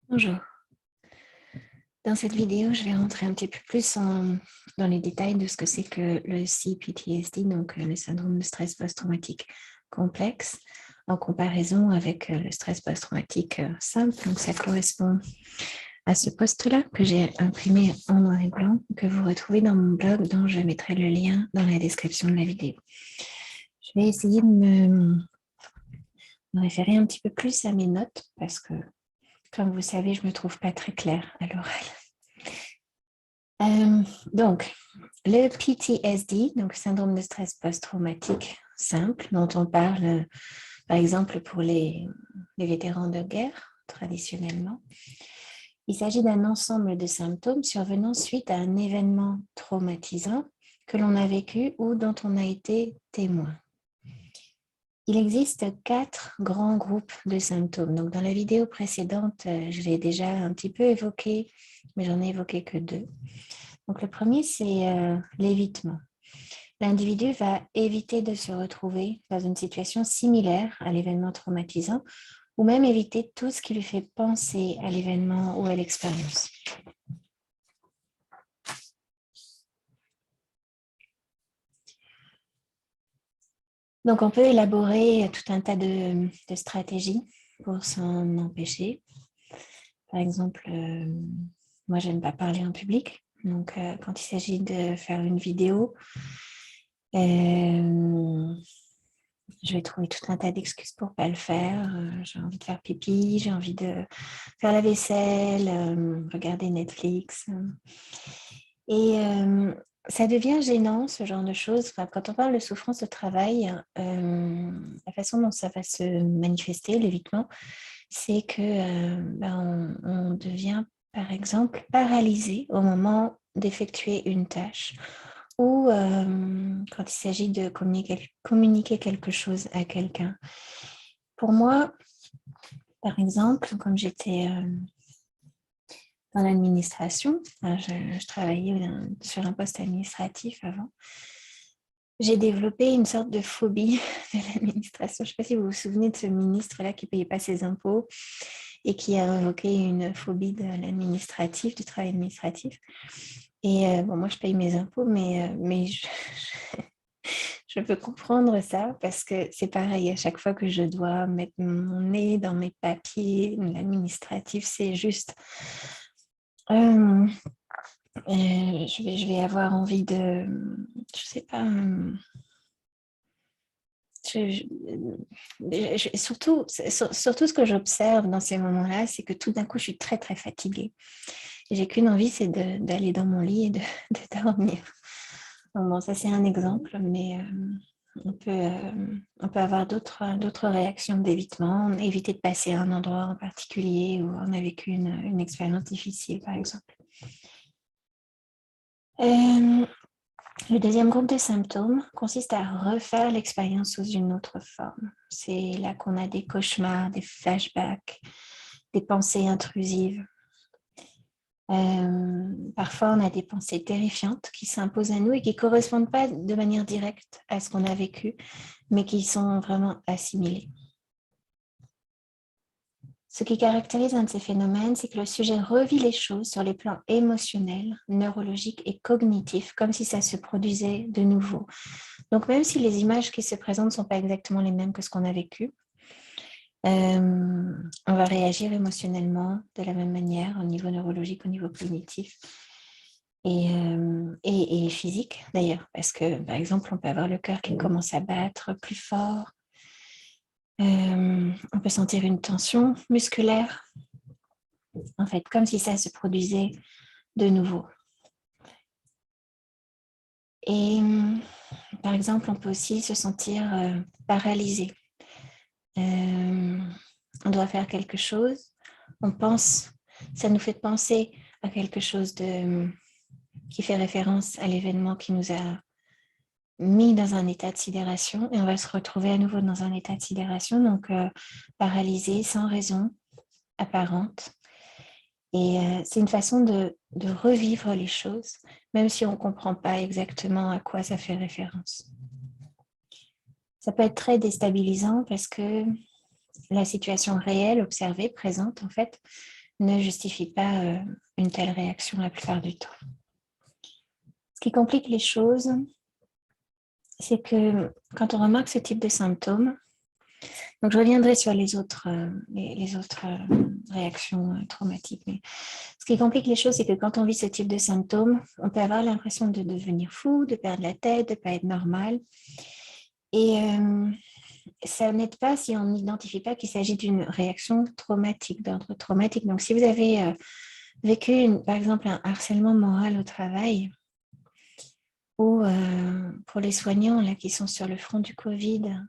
Bonjour. Dans cette vidéo, je vais rentrer un petit peu plus dans les détails de ce que c'est que le CPTSD, donc le syndrome de stress post-traumatique complexe, en comparaison avec le stress post-traumatique simple. Donc ça correspond à ce post-là que j'ai imprimé en noir et blanc, que vous retrouvez dans mon blog, dont je mettrai le lien dans la description de la vidéo. Je vais essayer de me référer un petit peu plus à mes notes, parce que, comme vous savez, je ne me trouve pas très claire à l'oral. Donc, le PTSD, donc syndrome de stress post-traumatique simple, dont on parle par exemple pour les vétérans de guerre traditionnellement, il s'agit d'un ensemble de symptômes survenant suite à un événement traumatisant que l'on a vécu ou dont on a été témoin. Il existe 4 grands groupes de symptômes. Donc, dans la vidéo précédente, je l'ai déjà un petit peu évoqué, mais j'en ai évoqué que 2. Donc, le premier, c'est l'évitement. L'individu va éviter de se retrouver dans une situation similaire à l'événement traumatisant ou même éviter tout ce qui lui fait penser à l'événement ou à l'expérience. Donc, on peut élaborer tout un tas de stratégies pour s'en empêcher. Par exemple, moi, je n'aime pas parler en public. Donc, quand il s'agit de faire une vidéo, je vais trouver tout un tas d'excuses pour ne pas le faire. J'ai envie de faire pipi, j'ai envie de faire la vaisselle, regarder Netflix. Et ça devient gênant, ce genre de choses. Enfin, quand on parle de souffrance au travail, la façon dont ça va se manifester, l'évitement, c'est que on devient, par exemple, paralysé au moment d'effectuer une tâche ou quand il s'agit de communiquer quelque chose à quelqu'un. Pour moi, par exemple, comme j'étais dans l'administration, je travaillais sur un poste administratif avant, j'ai développé une sorte de phobie de l'administration. Je ne sais pas si vous vous souvenez de ce ministre-là qui ne payait pas ses impôts et qui a invoqué une phobie de l'administratif, du travail administratif. Et moi, je paye mes impôts, mais je peux comprendre ça parce que c'est pareil, à chaque fois que je dois mettre mon nez dans mes papiers, l'administratif, c'est juste... je vais avoir envie de... Je sais pas... surtout, ce que j'observe dans ces moments-là, c'est que tout d'un coup, je suis très, très fatiguée. Et j'ai qu'une envie, c'est d'aller dans mon lit et de dormir. Bon, ça, c'est un exemple, mais on peut avoir d'autres réactions d'évitement, éviter de passer à un endroit en particulier où on a vécu une expérience difficile, par exemple. Le deuxième groupe de symptômes consiste à refaire l'expérience sous une autre forme. C'est là qu'on a des cauchemars, des flashbacks, des pensées intrusives. Parfois, on a des pensées terrifiantes qui s'imposent à nous et qui ne correspondent pas de manière directe à ce qu'on a vécu, mais qui sont vraiment assimilées. Ce qui caractérise un de ces phénomènes, c'est que le sujet revit les choses sur les plans émotionnels, neurologiques et cognitifs, comme si ça se produisait de nouveau. Donc, même si les images qui se présentent ne sont pas exactement les mêmes que ce qu'on a vécu, on va réagir émotionnellement de la même manière au niveau neurologique, au niveau cognitif et physique d'ailleurs. Parce que, par exemple, on peut avoir le cœur qui commence à battre plus fort. On peut sentir une tension musculaire, en fait, comme si ça se produisait de nouveau. Et par exemple, on peut aussi se sentir paralysé. On doit faire quelque chose, on pense, ça nous fait penser à quelque chose qui fait référence à l'événement qui nous a mis dans un état de sidération et on va se retrouver à nouveau dans un état de sidération, donc paralysé sans raison apparente. Et c'est une façon de revivre les choses, même si on ne comprend pas exactement à quoi ça fait référence. Ça peut être très déstabilisant parce que la situation réelle, observée, présente, en fait, ne justifie pas une telle réaction la plupart du temps. Ce qui complique les choses, c'est que quand on remarque ce type de symptômes, donc je reviendrai sur les autres réactions traumatiques, mais ce qui complique les choses, c'est que quand on vit ce type de symptômes, on peut avoir l'impression de devenir fou, de perdre la tête, de ne pas être normal. Et ça n'aide pas si on n'identifie pas qu'il s'agit d'une réaction traumatique, d'ordre traumatique. Donc si vous avez vécu, par exemple, un harcèlement moral au travail, ou pour les soignants là, qui sont sur le front du Covid,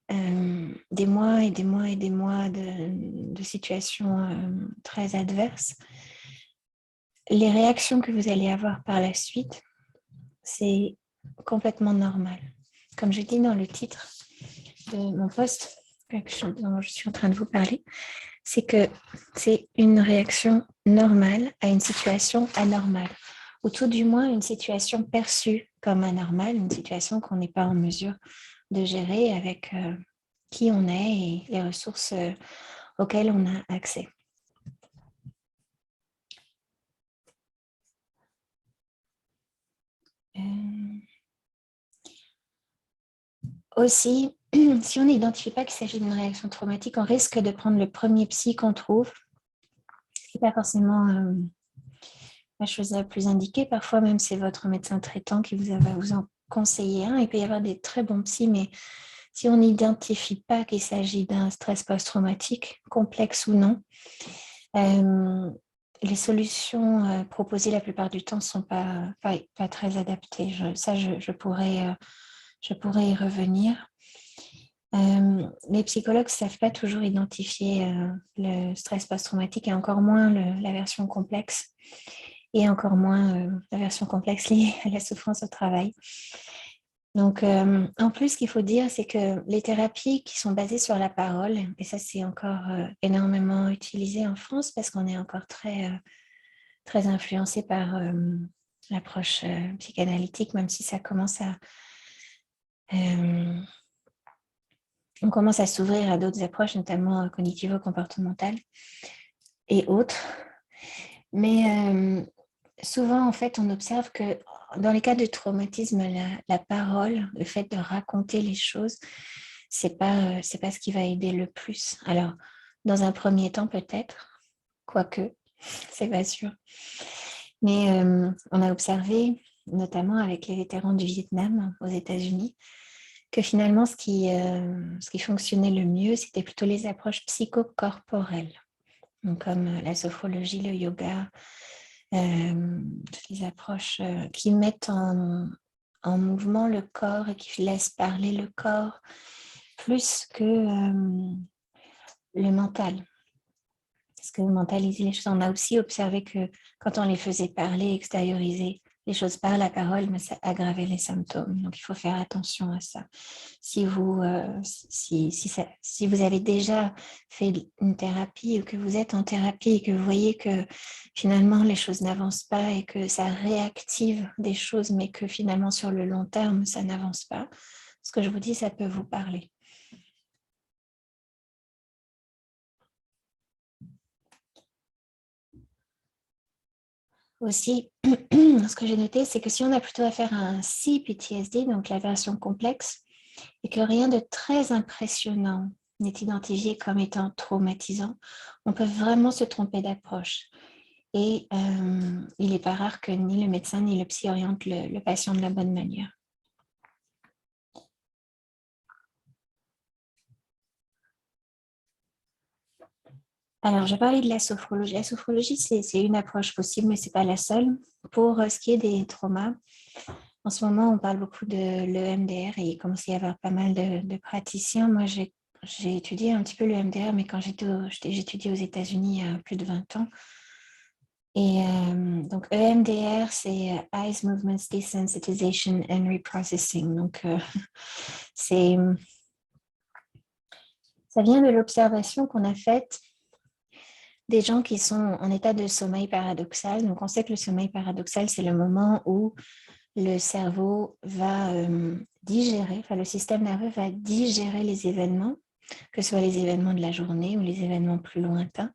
des mois et des mois et des mois de situations très adverses, les réactions que vous allez avoir par la suite, c'est complètement normal. Comme je dis dans le titre de mon post dont je suis en train de vous parler, c'est que c'est une réaction normale à une situation anormale, ou tout du moins une situation perçue comme anormale, une situation qu'on n'est pas en mesure de gérer avec qui on est et les ressources auxquelles on a accès. Aussi, si on n'identifie pas qu'il s'agit d'une réaction traumatique, on risque de prendre le premier psy qu'on trouve, ce n'est pas forcément la chose la plus indiquée. Parfois même, c'est votre médecin traitant qui va vous en conseiller un. Il peut y avoir des très bons psys, mais si on n'identifie pas qu'il s'agit d'un stress post-traumatique, complexe ou non, les solutions proposées la plupart du temps ne sont pas très adaptées. Je pourrais y revenir. Les psychologues ne savent pas toujours identifier le stress post-traumatique et encore moins la version complexe et encore moins la version complexe liée à la souffrance au travail. Donc, en plus, ce qu'il faut dire, c'est que les thérapies qui sont basées sur la parole, et ça c'est encore énormément utilisé en France parce qu'on est encore très influencé par l'approche psychanalytique, même si ça commence on commence à s'ouvrir à d'autres approches, notamment cognitivo-comportementales et autres. Mais souvent, en fait, on observe que dans les cas de traumatisme, la parole, le fait de raconter les choses, c'est pas ce qui va aider le plus. Alors, dans un premier temps, peut-être, quoique, c'est pas sûr. Mais on a observé, notamment avec les vétérans du Vietnam aux États-Unis, que finalement, ce qui fonctionnait le mieux, c'était plutôt les approches psychocorporelles, donc comme la sophrologie, le yoga, toutes les approches qui mettent en mouvement le corps et qui laissent parler le corps plus que le mental. Parce que mentaliser les choses, on a aussi observé que quand on les faisait parler, extérioriser les choses par la parole, mais ça aggravait les symptômes. Donc, il faut faire attention à ça. Si vous avez déjà fait une thérapie ou que vous êtes en thérapie et que vous voyez que finalement les choses n'avancent pas et que ça réactive des choses, mais que finalement sur le long terme, ça n'avance pas, ce que je vous dis, ça peut vous parler. Aussi, ce que j'ai noté, c'est que si on a plutôt affaire à un CPTSD, donc la version complexe, et que rien de très impressionnant n'est identifié comme étant traumatisant, on peut vraiment se tromper d'approche. Et il n'est pas rare que ni le médecin ni le psy orientent le patient de la bonne manière. Alors, je parlais de la sophrologie. La sophrologie, c'est une approche possible, mais ce n'est pas la seule. Pour ce qui est des traumas, en ce moment, on parle beaucoup de l'EMDR et il commence à y avoir pas mal de praticiens. Moi, j'ai étudié un petit peu l'EMDR, mais quand j'étudiais aux États-Unis il y a plus de 20 ans. Et donc, EMDR, c'est Eyes Movements Desensitization and Reprocessing. Donc, ça vient de l'observation qu'on a faite des gens qui sont en état de sommeil paradoxal. Donc, on sait que le sommeil paradoxal, c'est le moment où le cerveau va digérer, le système nerveux va digérer les événements, que ce soit les événements de la journée ou les événements plus lointains,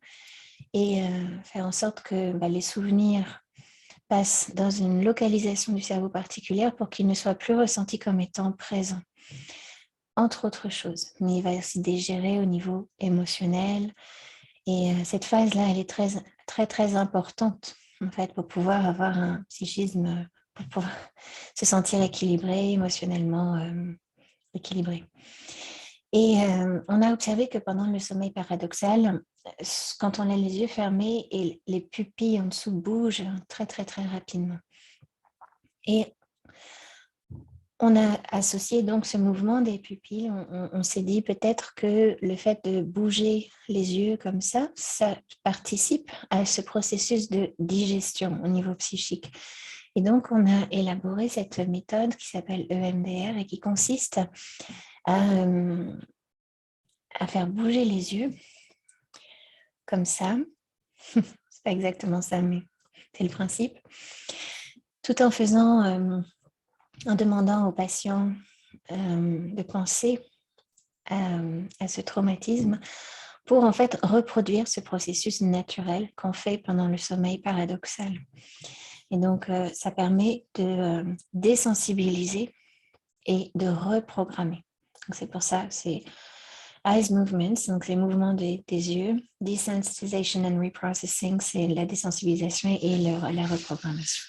et faire en sorte que les souvenirs passent dans une localisation du cerveau particulière pour qu'ils ne soient plus ressentis comme étant présents, entre autres choses. Mais il va aussi dégérer au niveau émotionnel. Et cette phase-là, elle est très, très, très importante, en fait, pour pouvoir avoir un psychisme, pour pouvoir se sentir équilibré, émotionnellement équilibré. Et on a observé que pendant le sommeil paradoxal, quand on a les yeux fermés et les pupilles en dessous bougent très, très, très rapidement. Et on a associé donc ce mouvement des pupilles. On s'est dit peut-être que le fait de bouger les yeux comme ça participe à ce processus de digestion au niveau psychique. Et donc, on a élaboré cette méthode qui s'appelle EMDR et qui consiste à faire bouger les yeux comme ça. C'est pas exactement ça, mais c'est le principe. Tout en faisant, en demandant aux patients de penser à ce traumatisme pour en fait reproduire ce processus naturel qu'on fait pendant le sommeil paradoxal. Et donc, ça permet de désensibiliser et de reprogrammer. Donc, c'est pour ça, c'est eyes movements, donc les mouvements des yeux, desensitization and reprocessing, c'est la désensibilisation et la reprogrammation.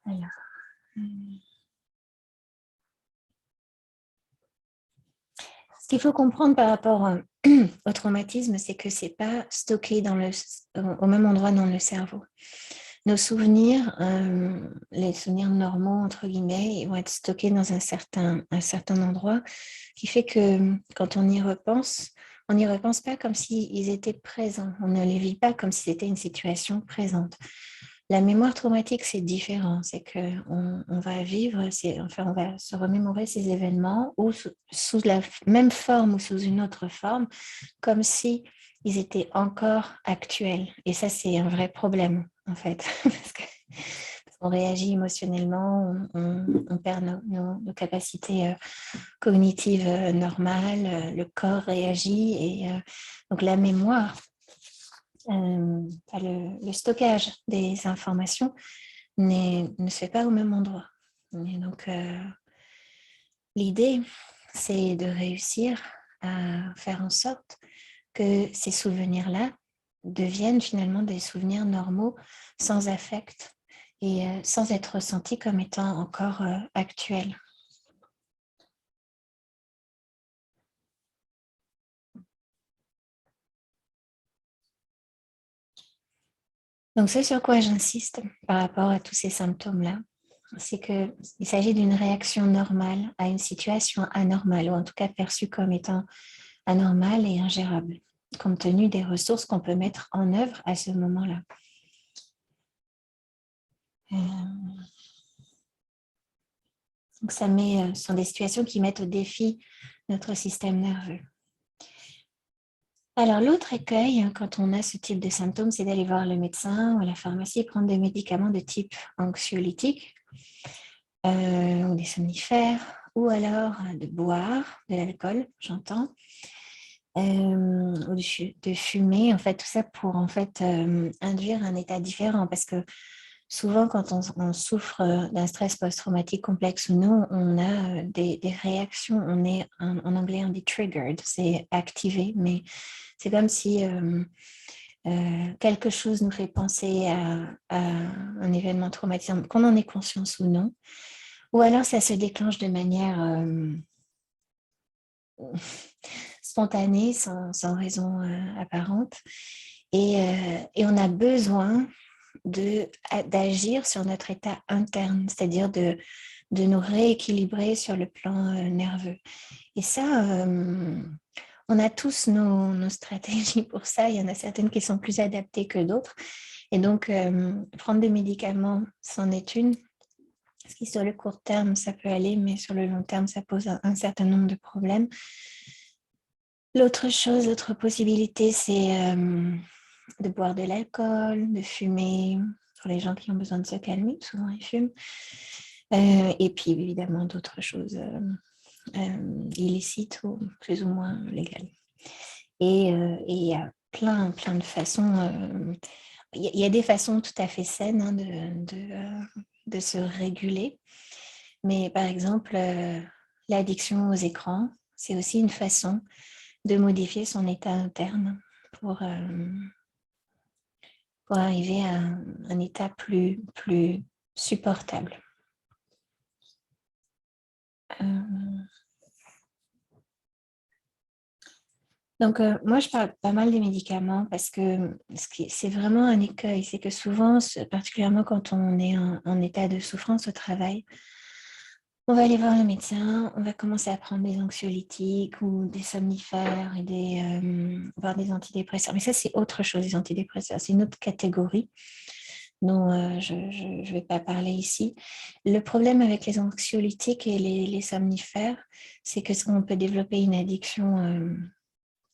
Alors. Ce qu'il faut comprendre par rapport au traumatisme, c'est que ce n'est pas stocké au même endroit dans le cerveau. Nos souvenirs, les souvenirs normaux, entre guillemets, ils vont être stockés dans un certain endroit, qui fait que quand on n'y repense pas comme s'ils étaient présents. On ne les vit pas comme si c'était une situation présente. La mémoire traumatique, c'est différent. C'est qu'on va vivre, on va se remémorer ces événements ou sous la même forme ou sous une autre forme, comme si ils étaient encore actuels. Et ça, c'est un vrai problème, en fait. Parce qu'on réagit émotionnellement, on perd nos capacités cognitives normales, le corps réagit. Et donc, la mémoire, le stockage des informations ne se fait pas au même endroit. Et donc, l'idée, c'est de réussir à faire en sorte que ces souvenirs-là deviennent finalement des souvenirs normaux, sans affect et sans être ressentis comme étant encore actuels. Donc, ce sur quoi j'insiste par rapport à tous ces symptômes-là, c'est qu'il s'agit d'une réaction normale à une situation anormale, ou en tout cas perçue comme étant anormale et ingérable, compte tenu des ressources qu'on peut mettre en œuvre à ce moment-là. Donc, ce sont des situations qui mettent au défi notre système nerveux. Alors, l'autre écueil, quand on a ce type de symptômes, c'est d'aller voir le médecin ou à la pharmacie et prendre des médicaments de type anxiolytique ou des somnifères, ou alors de boire de l'alcool, j'entends, ou de fumer, en fait, tout ça pour en fait induire un état différent, parce que souvent, quand on souffre d'un stress post-traumatique complexe ou non, on a des réactions, on est, en anglais, on dit triggered, c'est activé, mais c'est comme si quelque chose nous fait penser à un événement traumatisant, qu'on en ait conscience ou non, ou alors ça se déclenche de manière spontanée, sans raison apparente, et on a besoin d'agir sur notre état interne, c'est-à-dire de nous rééquilibrer sur le plan nerveux. Et ça, on a tous nos stratégies pour ça. Il y en a certaines qui sont plus adaptées que d'autres. Et donc, prendre des médicaments, c'en est une. Parce que sur le court terme, ça peut aller, mais sur le long terme, ça pose un certain nombre de problèmes. L'autre possibilité, c'est de boire de l'alcool, de fumer, pour les gens qui ont besoin de se calmer, souvent ils fument. Et puis évidemment d'autres choses illicites ou plus ou moins légales. Et il y a plein de façons. Il y a des façons tout à fait saines hein, de se réguler. Mais par exemple, l'addiction aux écrans, c'est aussi une façon de modifier son état interne pour arriver à un état plus supportable. Donc, moi, je parle pas mal des médicaments parce que c'est vraiment un écueil. C'est que souvent, particulièrement quand on est en état de souffrance au travail, on va aller voir le médecin, on va commencer à prendre des anxiolytiques ou des somnifères et voire des antidépresseurs. Mais ça, c'est autre chose, les antidépresseurs. C'est une autre catégorie dont je ne vais pas parler ici. Le problème avec les anxiolytiques et les somnifères, c'est qu'on peut développer une addiction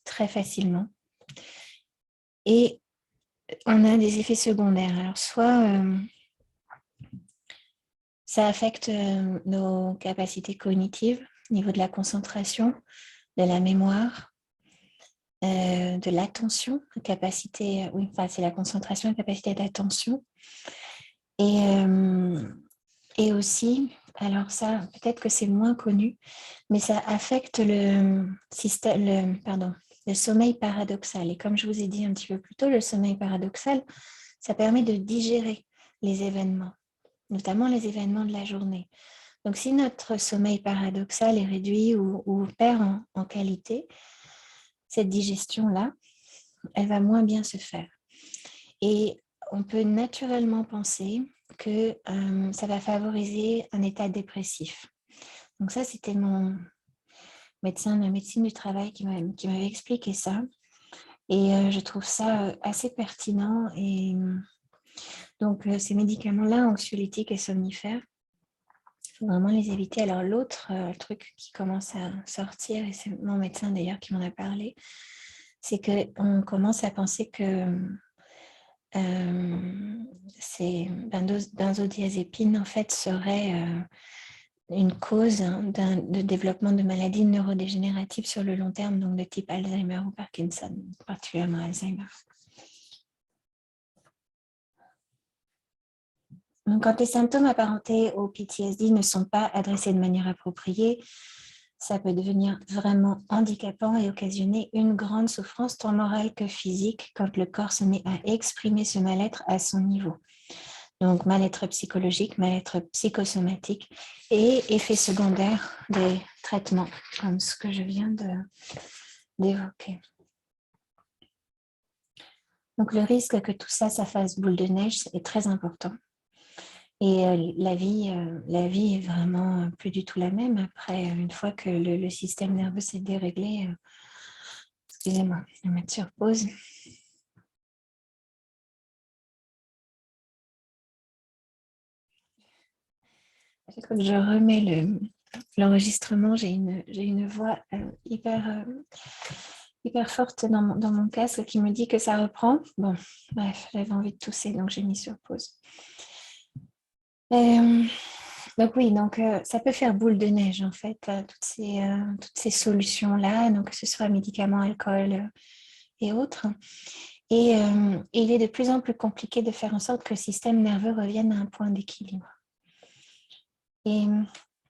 très facilement. Et on a des effets secondaires. Alors, soit ça affecte nos capacités cognitives au niveau de la concentration, de la mémoire, de l'attention, capacité, oui, enfin, c'est la concentration, la capacité d'attention. Et aussi, alors ça, peut-être que c'est moins connu, mais ça affecte le sommeil paradoxal. Et comme je vous ai dit un petit peu plus tôt, le sommeil paradoxal, ça permet de digérer les événements, notamment les événements de la journée. Donc, si notre sommeil paradoxal est réduit ou perd en qualité, cette digestion-là, elle va moins bien se faire. Et on peut naturellement penser que ça va favoriser un état dépressif. Donc ça, c'était mon médecin de la médecine du travail qui m'avait expliqué ça. Et je trouve ça assez pertinent. Et donc, ces médicaments-là, anxiolytiques et somnifères, il faut vraiment les éviter. Alors, l'autre truc qui commence à sortir, et c'est mon médecin d'ailleurs qui m'en a parlé, c'est qu'on commence à penser que ces benzodiazépines en fait seraient une cause de développement de maladies neurodégénératives sur le long terme, donc de type Alzheimer ou Parkinson, particulièrement Alzheimer. Donc, quand les symptômes apparentés au PTSD ne sont pas adressés de manière appropriée, ça peut devenir vraiment handicapant et occasionner une grande souffrance tant morale que physique quand le corps se met à exprimer ce mal-être à son niveau. Donc, mal-être psychologique, mal-être psychosomatique et effets secondaires des traitements, comme ce que je viens d'évoquer. Donc, le risque que tout ça fasse boule de neige est très important. Et la vie est vraiment plus du tout la même après, une fois que le système nerveux s'est déréglé. Excusez-moi, je vais mettre sur pause. Je remets l'enregistrement, j'ai une voix hyper forte dans mon casque qui me dit que ça reprend. Bon, bref, j'avais envie de tousser, donc j'ai mis sur pause. Donc oui, ça peut faire boule de neige en fait, toutes ces solutions-là, donc que ce soit médicaments, alcool et autres. Et il est de plus en plus compliqué de faire en sorte que le système nerveux revienne à un point d'équilibre. Et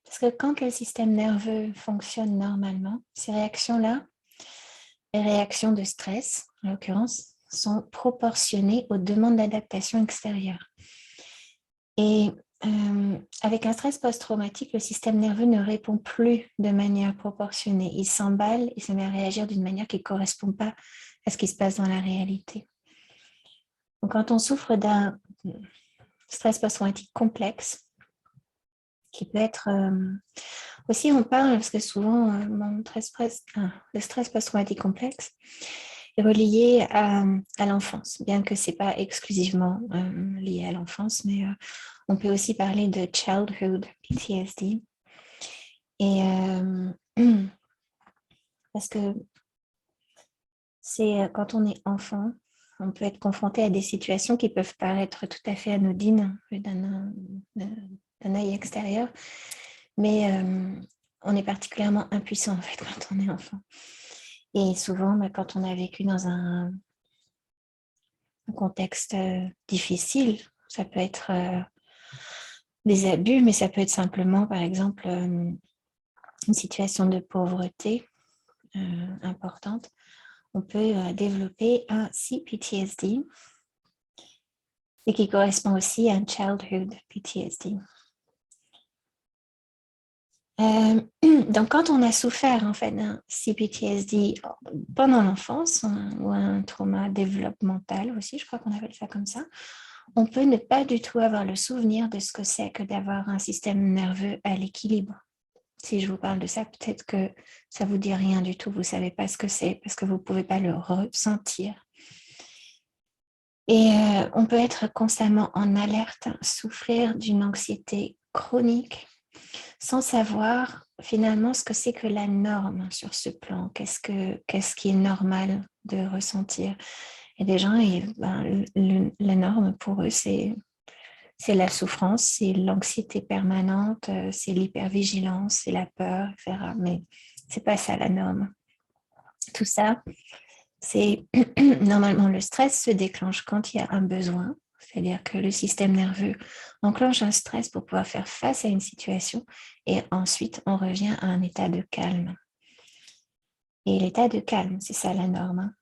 parce que quand le système nerveux fonctionne normalement, ces réactions-là, les réactions de stress, en l'occurrence, sont proportionnées aux demandes d'adaptation extérieures. Et avec un stress post-traumatique, le système nerveux ne répond plus de manière proportionnée. Il s'emballe, il se met à réagir d'une manière qui ne correspond pas à ce qui se passe dans la réalité. Donc, quand on souffre d'un stress post-traumatique complexe, qui peut être... aussi, on parle, parce que souvent, le stress post-traumatique complexe est relié à l'enfance, bien que ce n'est pas exclusivement lié à l'enfance, mais on peut aussi parler de childhood PTSD. Et parce que c'est quand on est enfant, on peut être confronté à des situations qui peuvent paraître tout à fait anodines d'un œil extérieur, mais on est particulièrement impuissant en fait quand on est enfant. Et souvent, quand on a vécu dans un contexte difficile, ça peut être des abus, mais ça peut être simplement, par exemple, une situation de pauvreté importante. On peut développer un CPTSD et qui correspond aussi à un Childhood PTSD. Donc, quand on a souffert en fait d'un CPTSD pendant l'enfance ou un trauma développemental aussi, je crois qu'on appelle ça comme ça, on peut ne pas du tout avoir le souvenir de ce que c'est que d'avoir un système nerveux à l'équilibre. Si je vous parle de ça, peut-être que ça ne vous dit rien du tout, vous ne savez pas ce que c'est parce que vous ne pouvez pas le ressentir. Et on peut être constamment en alerte, souffrir d'une anxiété chronique, sans savoir finalement ce que c'est que la norme sur ce plan. Qu'est-ce qui est normal de ressentir? Et des gens, la norme pour eux, c'est la souffrance, c'est l'anxiété permanente, c'est l'hypervigilance, c'est la peur, etc. Mais c'est pas ça la norme. Tout ça, c'est normalement le stress se déclenche quand il y a un besoin, c'est-à-dire que le système nerveux enclenche un stress pour pouvoir faire face à une situation et ensuite on revient à un état de calme. Et l'état de calme, c'est ça la norme.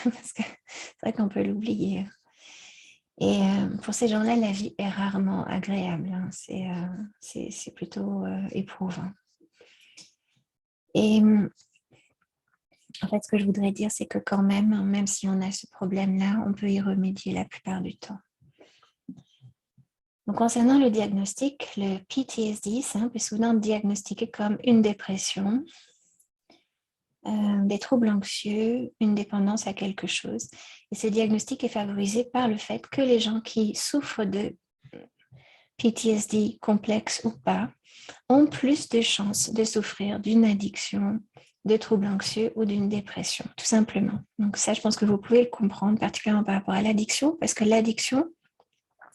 Parce que c'est vrai qu'on peut l'oublier. Et pour ces gens-là, la vie est rarement agréable. C'est plutôt éprouvant. Et en fait, ce que je voudrais dire, c'est que quand même si on a ce problème-là, on peut y remédier la plupart du temps. Donc, concernant le diagnostic, le PTSD, c'est un peu souvent diagnostiqué comme une dépression, des troubles anxieux, une dépendance à quelque chose. Et ce diagnostic est favorisé par le fait que les gens qui souffrent de PTSD complexe ou pas ont plus de chances de souffrir d'une addiction, de troubles anxieux ou d'une dépression, tout simplement. Donc ça, je pense que vous pouvez le comprendre, particulièrement par rapport à l'addiction, parce que l'addiction,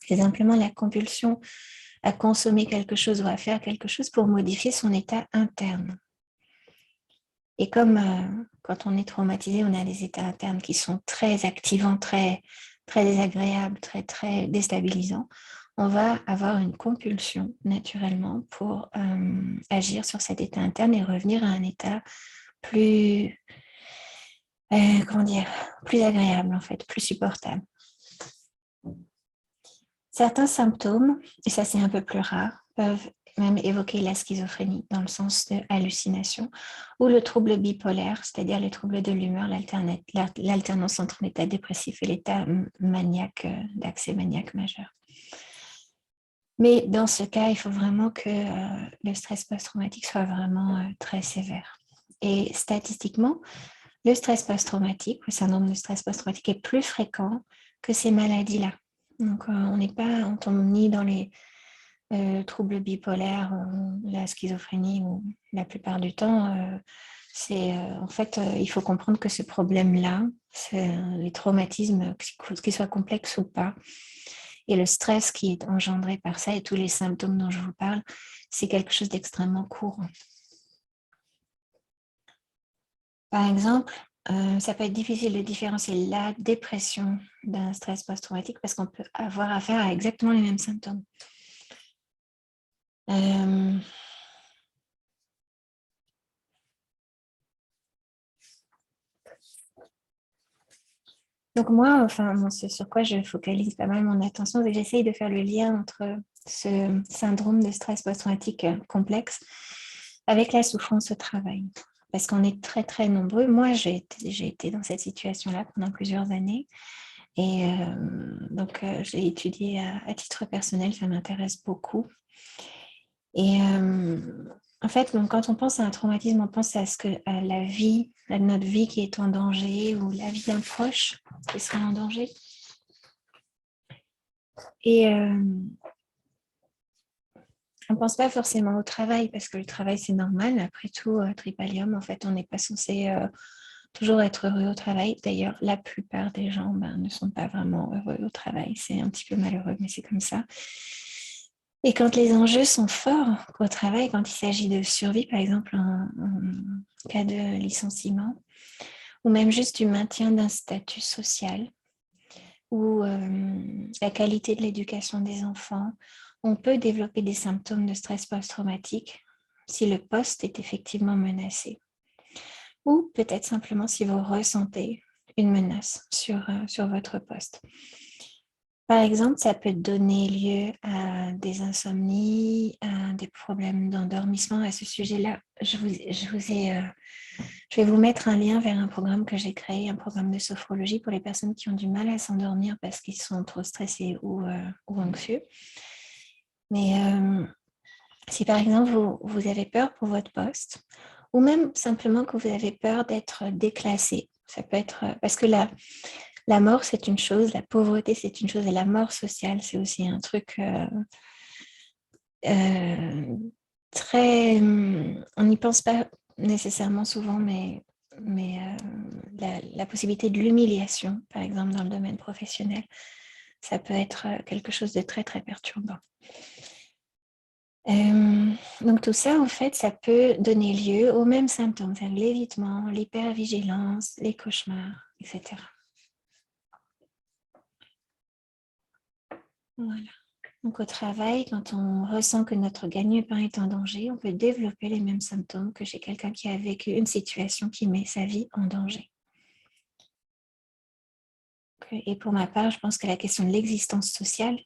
c'est simplement la compulsion à consommer quelque chose ou à faire quelque chose pour modifier son état interne. Et comme quand on est traumatisé, on a des états internes qui sont très activants, très, très désagréables, très, très déstabilisants, on va avoir une compulsion naturellement pour agir sur cet état interne et revenir à un état plus, plus agréable en fait, plus supportable. Certains symptômes, et ça c'est un peu plus rare, peuvent même évoquer la schizophrénie dans le sens de hallucination ou le trouble bipolaire, c'est-à-dire les troubles de l'humeur, l'alternance entre l'état dépressif et l'état maniaque, d'accès maniaque majeur. Mais dans ce cas, il faut vraiment que le stress post-traumatique soit vraiment très sévère. Et statistiquement, le stress post-traumatique, le syndrome de stress post-traumatique est plus fréquent que ces maladies-là. Donc, on n'est pas, on tombe ni dans les troubles bipolaires, la schizophrénie, ou la plupart du temps, en fait, il faut comprendre que ce problème-là, les traumatismes, qu'ils soient complexes ou pas, et le stress qui est engendré par ça et tous les symptômes dont je vous parle, c'est quelque chose d'extrêmement courant. Par exemple, ça peut être difficile de différencier la dépression d'un stress post-traumatique parce qu'on peut avoir affaire à exactement les mêmes symptômes. Donc moi, ce sur quoi je focalise pas mal mon attention, c'est que j'essaye de faire le lien entre ce syndrome de stress post-traumatique complexe avec la souffrance au travail. Parce qu'on est très, très nombreux. Moi, j'ai été dans cette situation-là pendant plusieurs années. Et donc, je l'ai étudié à titre personnel, ça m'intéresse beaucoup. Et en fait, donc, quand on pense à un traumatisme, on pense à la vie, à notre vie qui est en danger ou la vie d'un proche qui serait en danger. Et on ne pense pas forcément au travail parce que le travail, c'est normal. Après tout, Tripalium, en fait, on n'est pas censé toujours être heureux au travail. D'ailleurs, la plupart des gens ne sont pas vraiment heureux au travail. C'est un petit peu malheureux, mais c'est comme ça. Et quand les enjeux sont forts au travail, quand il s'agit de survie, par exemple, en cas de licenciement, ou même juste du maintien d'un statut social ou la qualité de l'éducation des enfants, on peut développer des symptômes de stress post-traumatique si le poste est effectivement menacé. Ou peut-être simplement si vous ressentez une menace sur votre poste. Par exemple, ça peut donner lieu à des insomnies, à des problèmes d'endormissement. À ce sujet-là, je vais vous mettre un lien vers un programme que j'ai créé, un programme de sophrologie pour les personnes qui ont du mal à s'endormir parce qu'ils sont trop stressés ou anxieux. Mais si par exemple vous avez peur pour votre poste, ou même simplement que vous avez peur d'être déclassé, ça peut être parce que la mort c'est une chose, la pauvreté c'est une chose et la mort sociale c'est aussi un truc très... On n'y pense pas nécessairement souvent, mais la possibilité de l'humiliation, par exemple dans le domaine professionnel, ça peut être quelque chose de très très perturbant. Donc tout ça, en fait, ça peut donner lieu aux mêmes symptômes, l'évitement, l'hypervigilance, les cauchemars, etc. Voilà. Donc au travail, quand on ressent que notre gagne-pain est en danger, on peut développer les mêmes symptômes que chez quelqu'un qui a vécu une situation qui met sa vie en danger. Et pour ma part, je pense que la question de l'existence sociale,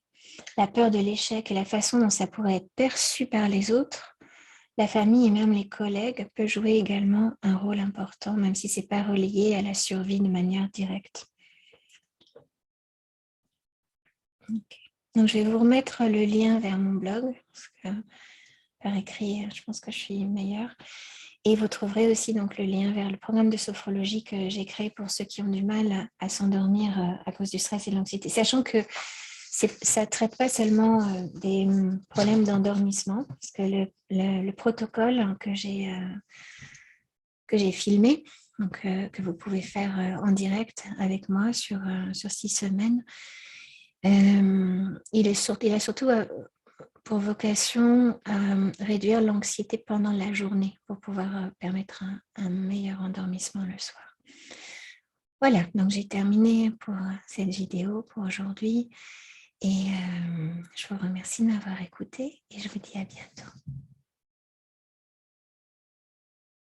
la peur de l'échec et la façon dont ça pourrait être perçu par les autres, la famille et même les collègues peut jouer également un rôle important, même si ce n'est pas relié à la survie de manière directe. Okay. Donc, je vais vous remettre le lien vers mon blog, parce que par écrit, je pense que je suis meilleure. Et vous trouverez aussi donc, le lien vers le programme de sophrologie que j'ai créé pour ceux qui ont du mal à s'endormir à cause du stress et de l'anxiété. Sachant que ça ne traite pas seulement des problèmes d'endormissement, parce que le protocole que j'ai filmé, donc, que vous pouvez faire en direct avec moi sur 6 semaines, il a surtout pour vocation à réduire l'anxiété pendant la journée pour pouvoir permettre un meilleur endormissement le soir. Voilà, donc j'ai terminé pour cette vidéo pour aujourd'hui et je vous remercie de m'avoir écouté et je vous dis à bientôt.